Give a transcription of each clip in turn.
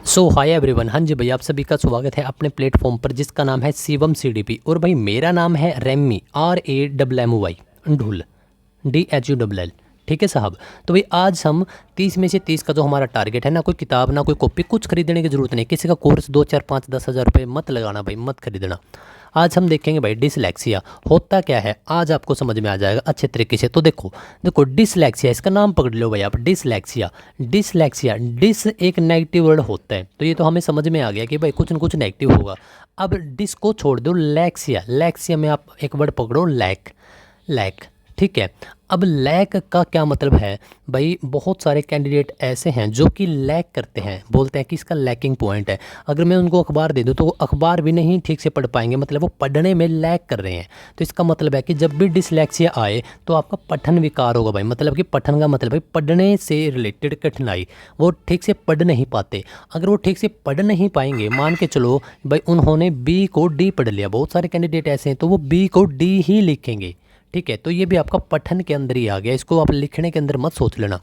सो hi everyone. हाँ जी भाई, आप सभी का स्वागत है अपने प्लेटफॉर्म पर जिसका नाम है शिवम सीडीपी। और भाई मेरा नाम है रेमी RAMMY ढुल DHULL। ठीक है साहब। तो भाई आज हम 30 में से 30 का जो हमारा टारगेट है ना, कोई किताब ना कोई कॉपी, कुछ खरीदने की जरूरत नहीं। किसी का कोर्स 2 4 5 10 हज़ार रुपये मत लगाना भाई, मत खरीदना। आज हम देखेंगे भाई डिसलेक्सिया होता क्या है, आज आपको समझ में आ जाएगा अच्छे तरीके से। तो देखो देखो डिसलेक्सिया, इसका नाम पकड़ लो भाई आप, डिसलेक्सिया। डिसलेक्सिया डिस एक नेगेटिव वर्ड होता है, तो ये तो हमें समझ में आ गया कि भाई कुछ न कुछ नेगेटिव होगा। अब डिस को छोड़ दो, लैक्सिया। लैक्सिया में आप एक वर्ड पकड़ो, लैक। लैक, ठीक है। अब लैक का क्या मतलब है भाई, बहुत सारे कैंडिडेट ऐसे हैं जो कि लैक करते हैं, बोलते हैं कि इसका लैकिंग पॉइंट है। अगर मैं उनको अखबार दे दूं तो वो अखबार भी नहीं ठीक से पढ़ पाएंगे, मतलब वो पढ़ने में लैक कर रहे हैं। तो इसका मतलब है कि जब भी डिसलेक्सिया आए तो आपका पठन विकार होगा भाई, मतलब कि पठन का मतलब है पढ़ने से रिलेटेड कठिनाई, वो ठीक से पढ़ नहीं पाते। अगर वो ठीक से पढ़ नहीं पाएंगे, मान के चलो भाई उन्होंने बी को डी पढ़ लिया, बहुत सारे कैंडिडेट ऐसे हैं, तो वो बी को डी ही लिखेंगे। ठीक है, तो ये भी आपका पठन के अंदर ही आ गया, इसको आप लिखने के अंदर मत सोच लेना।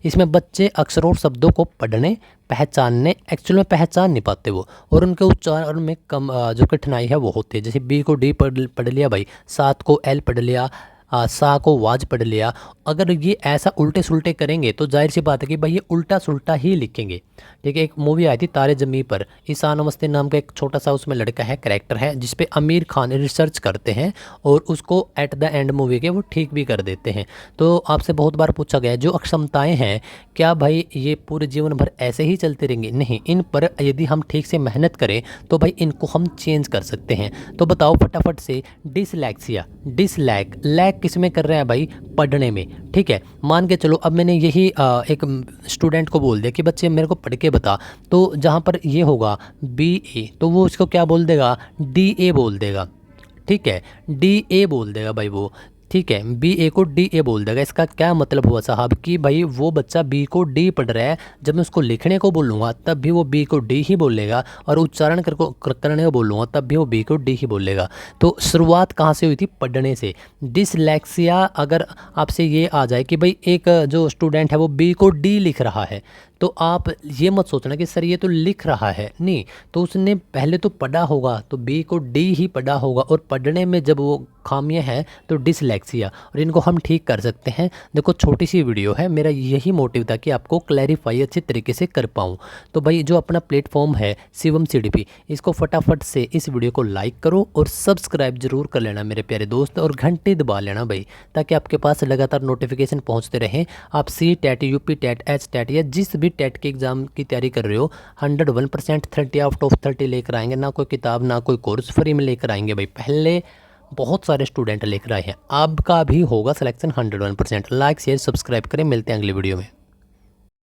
इसमें बच्चे अक्षरों और शब्दों को पढ़ने पहचानने, एक्चुअल में पहचान नहीं पाते वो, और उनके उच्चारण में कम जो कठिनाई है वो होती है। जैसे बी को डी पढ़ लिया भाई, सात को एल पढ़ लिया, सा को वाज पढ़ लिया। अगर ये ऐसा उल्टे सुल्टे करेंगे तो जाहिर सी बात है कि भाई ये उल्टा सुल्टा ही लिखेंगे। ठीक है, एक मूवी आई थी तारे जमी पर, ईशान अवस्थी नाम का एक छोटा सा उसमें लड़का है, कैरेक्टर है, जिस पे आमिर खान रिसर्च करते हैं और उसको एट द एंड मूवी के वो ठीक भी कर देते हैं। तो आपसे बहुत बार पूछा गया जो अक्षमताएं हैं, क्या भाई ये पूरे जीवन भर ऐसे ही चलते रहेंगे? नहीं, इन पर यदि हम ठीक से मेहनत करें तो भाई इनको हम चेंज कर सकते हैं। तो बताओ फटाफट से, डिसलैक्सिया, डिसलैक, लैक किस में कर रहे हैं भाई? पढ़ने में। ठीक है, मान के चलो अब मैंने यही एक स्टूडेंट को बोल दिया कि बच्चे मेरे को पढ़ के बता, तो जहाँ पर ये होगा BA, तो वो इसको क्या बोल देगा? DA बोल देगा। ठीक है, DA बोल देगा भाई वो। ठीक है, BA को DA बोल देगा। इसका क्या मतलब हुआ साहब कि भाई वो बच्चा B को D पढ़ रहा है, जब मैं उसको लिखने को बोलूँगा तब भी वो B को D ही बोलेगा, और उच्चारण करने को बोलूँगा तब भी वो B को D ही बोलेगा। तो शुरुआत कहाँ से हुई थी? पढ़ने से। डिसलेक्सिया अगर आपसे ये आ जाए कि भाई एक जो स्टूडेंट है वो B को D लिख रहा है, तो आप ये मत सोचना कि सर ये तो लिख रहा है, नहीं, तो उसने पहले तो पढ़ा होगा, तो B को D ही पढ़ा होगा, और पढ़ने में जब वो खामियां हैं तो डिसलेक्सिया, और इनको हम ठीक कर सकते हैं। देखो छोटी सी वीडियो है, मेरा यही मोटिव था कि आपको क्लैरिफाई अच्छे तरीके से कर पाऊँ। तो भाई जो अपना प्लेटफॉर्म है शिवम सीडीपी, इसको फटाफट से इस वीडियो को लाइक करो और सब्सक्राइब जरूर कर लेना मेरे प्यारे दोस्त, और घंटी दबा लेना भाई, ताकि आपके पास लगातार नोटिफिकेशन पहुँचते रहें। आप CTET, UP TET, HTET या जिस भी टेट के एग्ज़ाम की तैयारी कर रहे हो, 101% 30 आउट ऑफ 30 लेकर आएंगे। ना कोई किताब ना कोई कोर्स, फ्री में लेकर आएंगे भाई। पहले बहुत सारे स्टूडेंट लेकर आए हैं, आपका भी होगा सिलेक्शन 101%। लाइक शेयर सब्सक्राइब करें, मिलते हैं अगली वीडियो में।